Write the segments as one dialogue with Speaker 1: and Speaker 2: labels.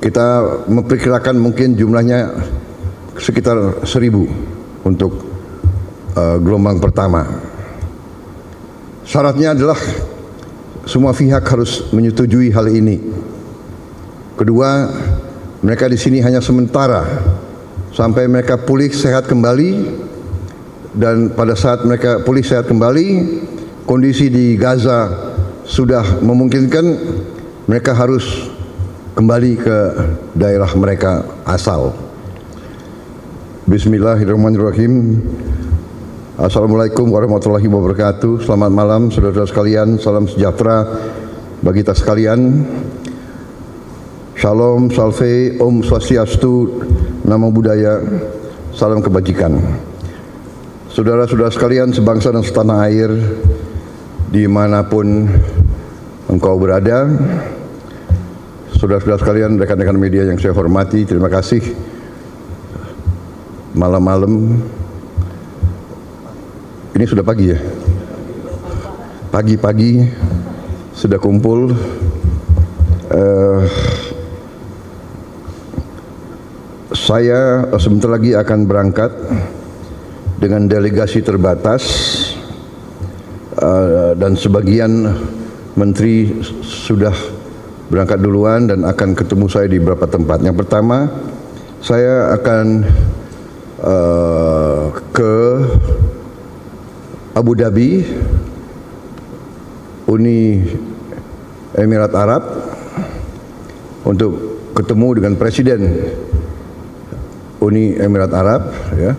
Speaker 1: Kita memperkirakan mungkin jumlahnya sekitar 1.000 untuk gelombang pertama. Syaratnya adalah semua pihak harus menyetujui hal ini. Kedua, mereka di sini hanya sementara sampai mereka pulih sehat kembali, dan pada saat mereka pulih sehat kembali, kondisi di Gaza sudah memungkinkan, mereka harus kembali ke daerah mereka asal. Bismillahirrahmanirrahim. Assalamualaikum warahmatullahi wabarakatuh. Selamat malam saudara-saudara sekalian. Salam sejahtera bagi kita sekalian. Shalom, salve, om swastiastu, namo buddhaya, salam kebajikan. Saudara-saudara sekalian sebangsa dan setanah air, dimanapun engkau berada, saudara-saudara sekalian, rekan-rekan media yang saya hormati, terima kasih. Malam-malam, ini sudah pagi ya? Pagi-pagi sudah kumpul. Saya sebentar lagi akan berangkat dengan delegasi terbatas, dan sebagian menteri sudah berangkat duluan dan akan ketemu saya di beberapa tempat. Yang pertama, saya akan ke Abu Dhabi, Uni Emirat Arab, untuk ketemu dengan Presiden Uni Emirat Arab, ya,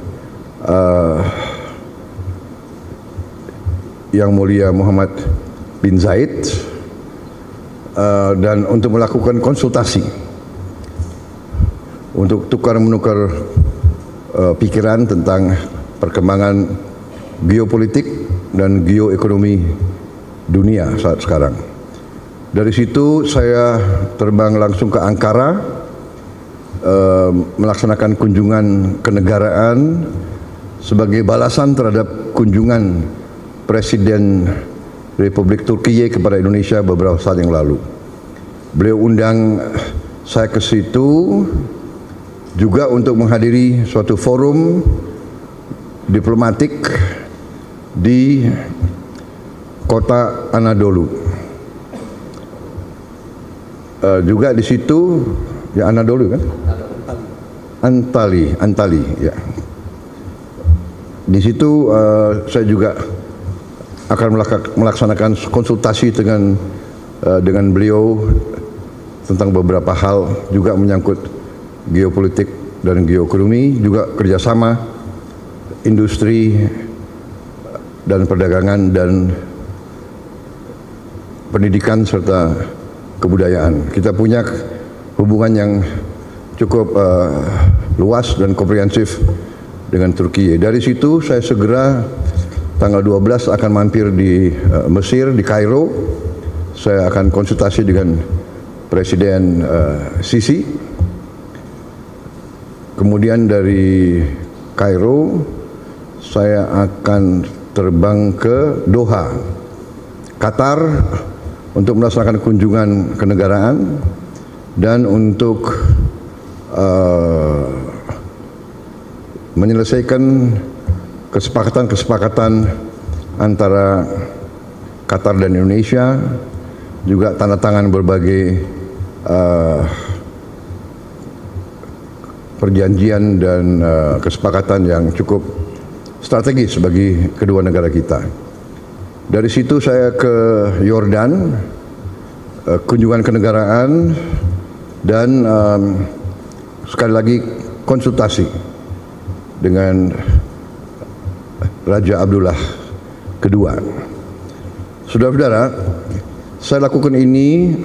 Speaker 1: Yang Mulia Muhammad bin Zayed, dan untuk melakukan konsultasi untuk tukar-menukar pikiran tentang perkembangan geopolitik dan geoekonomi dunia saat sekarang. Dari situ saya terbang langsung ke Ankara, melaksanakan kunjungan kenegaraan sebagai balasan terhadap kunjungan Presiden Republik Turkiye kepada Indonesia beberapa saat yang lalu. Beliau undang saya ke situ juga untuk menghadiri suatu forum diplomatik di kota Anadolu. Juga di situ, ya Anadolu kan? Antali, ya. Di situ saya juga akan melaksanakan konsultasi dengan beliau tentang beberapa hal juga menyangkut geopolitik dan geoekonomi, juga kerjasama industri dan perdagangan dan pendidikan serta kebudayaan. Kita punya hubungan yang cukup luas dan komprehensif dengan Turki. Dari situ saya segera tanggal 12 akan mampir di Mesir, di Kairo. Saya akan konsultasi dengan Presiden Sisi. Kemudian dari Kairo saya akan terbang ke Doha, Qatar, untuk melaksanakan kunjungan kenegaraan dan untuk menyelesaikan kesepakatan antara Qatar dan Indonesia, juga tanda tangan berbagai perjanjian dan kesepakatan yang cukup strategis bagi kedua negara kita. Dari situ saya ke Yordan, kunjungan kenegaraan dan sekali lagi konsultasi dengan Raja Abdullah II. Saudara-saudara, saya lakukan ini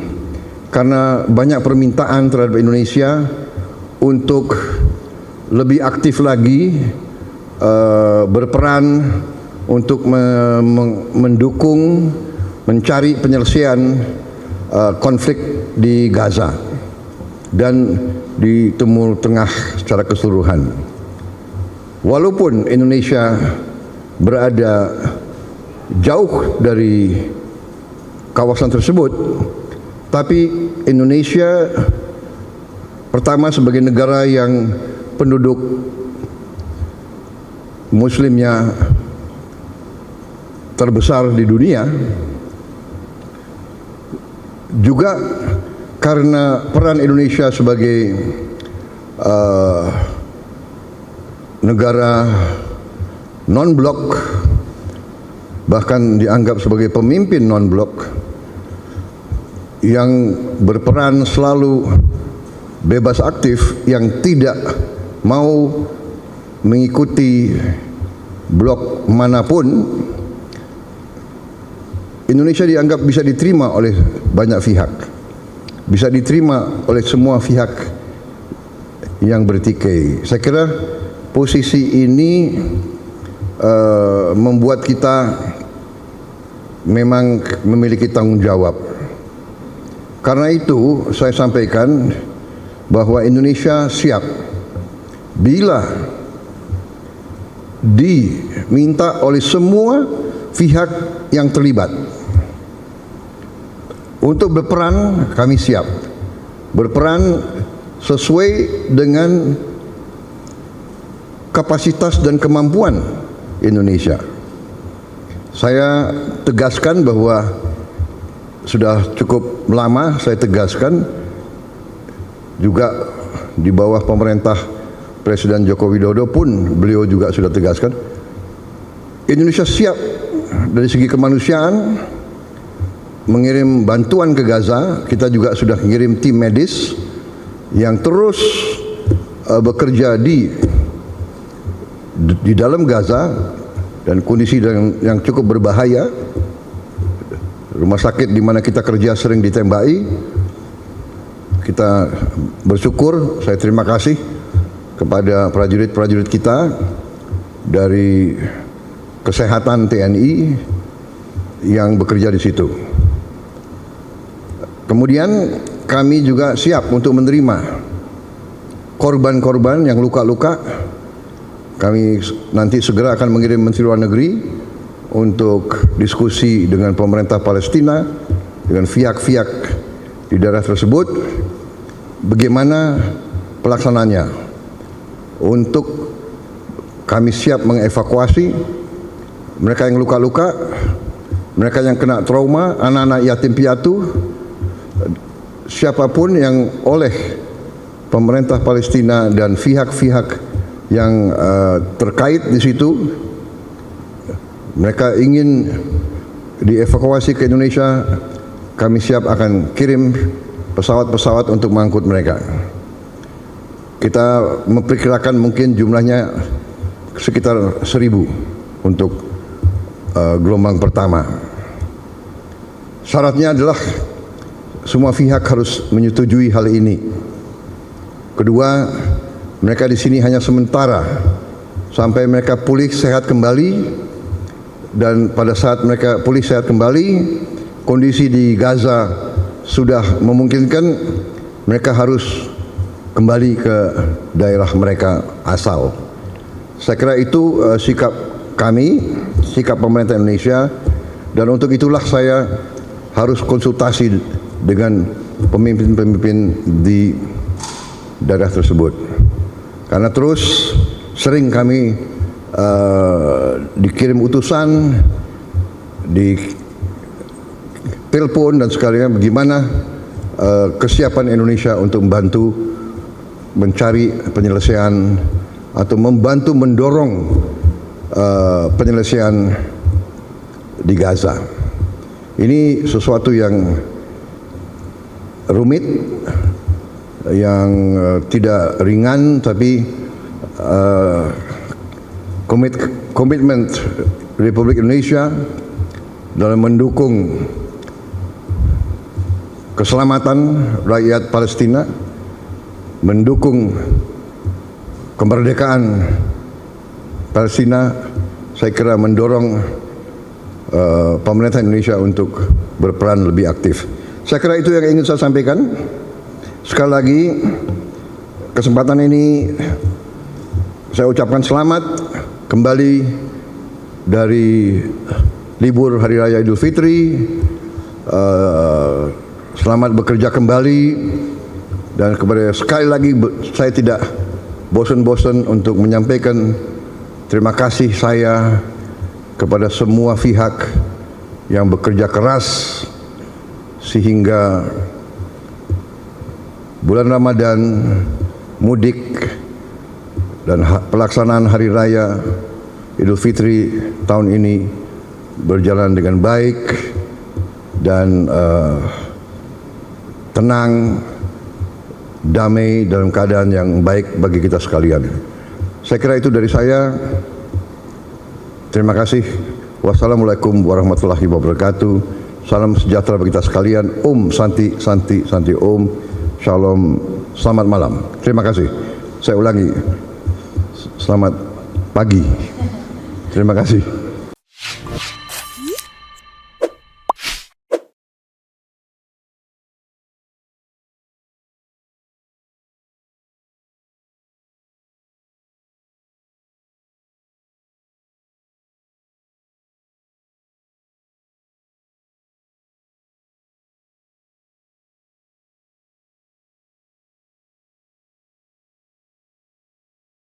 Speaker 1: karena banyak permintaan terhadap Indonesia untuk lebih aktif lagi berperan untuk mendukung mencari penyelesaian konflik di Gaza dan di Timur Tengah secara keseluruhan. Walaupun Indonesia berada jauh dari kawasan tersebut, tapi Indonesia Pertama, sebagai negara yang penduduk Muslimnya terbesar di dunia, juga karena peran Indonesia sebagai negara non-blok, bahkan dianggap sebagai pemimpin non-blok yang berperan selalu bebas aktif, yang tidak mau mengikuti blok manapun. Indonesia dianggap bisa diterima oleh banyak pihak, bisa diterima oleh semua pihak yang bertikai. Saya kira posisi ini membuat kita memang memiliki tanggung jawab. Karena itu saya sampaikan bahwa Indonesia siap bila diminta oleh semua pihak yang terlibat untuk berperan. Kami siap berperan sesuai dengan kapasitas dan kemampuan Indonesia. Saya tegaskan bahwa sudah cukup lama saya tegaskan, juga di bawah pemerintah Presiden Joko Widodo pun beliau juga sudah tegaskan, Indonesia siap dari segi kemanusiaan mengirim bantuan ke Gaza. Kita juga sudah mengirim tim medis yang terus bekerja di dalam Gaza, dan kondisi yang cukup berbahaya. Rumah sakit di mana kita kerja sering ditembaki. Kita bersyukur, saya terima kasih kepada prajurit-prajurit kita dari kesehatan TNI yang bekerja di situ. Kemudian kami juga siap untuk menerima korban-korban yang luka-luka. Kami nanti segera akan mengirim Menteri Luar Negeri untuk diskusi dengan pemerintah Palestina, dengan pihak-pihak di daerah tersebut, bagaimana pelaksananya. Untuk kami siap mengevakuasi mereka yang luka-luka, mereka yang kena trauma, anak-anak yatim piatu, siapapun yang oleh pemerintah Palestina dan pihak-pihak yang terkait di situ, mereka ingin dievakuasi ke Indonesia, kami siap akan kirim pesawat-pesawat untuk mengangkut mereka. Kita memperkirakan mungkin jumlahnya sekitar 1.000 untuk gelombang pertama. Syaratnya adalah semua pihak harus menyetujui hal ini. Kedua, mereka di sini hanya sementara sampai mereka pulih sehat kembali, dan pada saat mereka pulih sehat kembali, kondisi di Gaza sudah memungkinkan, mereka harus kembali ke daerah mereka asal. Saya kira itu sikap kami, sikap pemerintah Indonesia, dan untuk itulah saya harus konsultasi dengan pemimpin-pemimpin di daerah tersebut. Karena terus sering kami dikirim utusan, di telepon dan sekalian bagaimana kesiapan Indonesia untuk membantu mencari penyelesaian atau membantu mendorong penyelesaian di Gaza. Ini sesuatu yang rumit, yang tidak ringan, tapi komitmen Republik Indonesia dalam mendukung keselamatan rakyat Palestina, mendukung kemerdekaan Palestina, saya kira mendorong pemerintah Indonesia untuk berperan lebih aktif. Saya kira itu yang ingin saya sampaikan. Sekali lagi, kesempatan ini saya ucapkan selamat kembali dari libur Hari Raya Idul Fitri. Selamat bekerja kembali Dan kepada sekali lagi saya tidak bosan-bosan untuk menyampaikan terima kasih saya kepada semua pihak yang bekerja keras sehingga bulan Ramadan, mudik, dan pelaksanaan Hari Raya Idul Fitri tahun ini berjalan dengan baik dan tenang, damai, dalam keadaan yang baik bagi kita sekalian. Saya kira itu dari saya. Terima kasih. Wassalamualaikum warahmatullahi wabarakatuh. Salam sejahtera bagi kita sekalian. Om Santi Santi Santi Om. Shalom. Selamat malam. Terima kasih. Saya ulangi. Selamat pagi. Terima kasih.